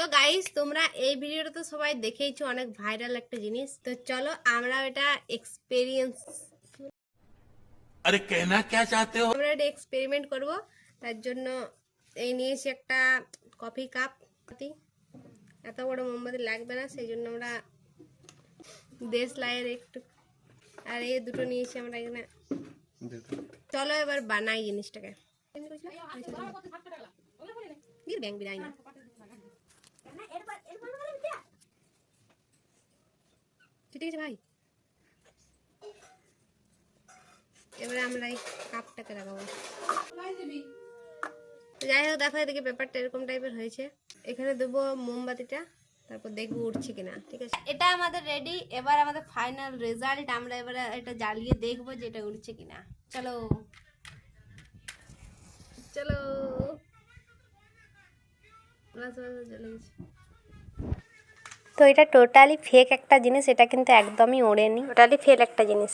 তো গাইস তোমরা এই ভিডিওটা তো সবাই দেখেইছো, অনেক ভাইরাল একটা জিনিস। তো চলো আমরা এটা এক্সপেরিয়েন্স अरे कहना क्या चाहते हो? আমরা এটা এক্সপেরিমেন্ট করব। তার জন্য এই নিয়েছি একটা কফি কাপ। এত বড় মোমবাতি লাগবে না, সেই জন্য আমরা দেশলাইয়ের একটু আর এই দুটো নিয়েছি আমরা এখানে। চলো এবার বানাই জিনিসটাকে। ব্যাংক বিদায় না ঠিক আছে ভাই। এবারে আমরা এই কাপটাকে লাগাবো। যাই হোক, দেখো এদিকে ব্যাপারটা এরকম টাইপের হয়েছে। এখানে দেবো মোমবাতিটা, তারপর দেখবো উঠছে কিনা। ঠিক আছে, এটা আমাদের রেডি। এবার আমাদের ফাইনাল রেজাল্ট আমরা এবারে এটা জ্বালিয়ে দেখবো যে এটা উঠছে কিনা। চলো চলো। তো এটা টোটালি ফেক একটা জিনিস, এটা কিন্তু একদমই ওড়েনি, টোটালি ফেক একটা জিনিস।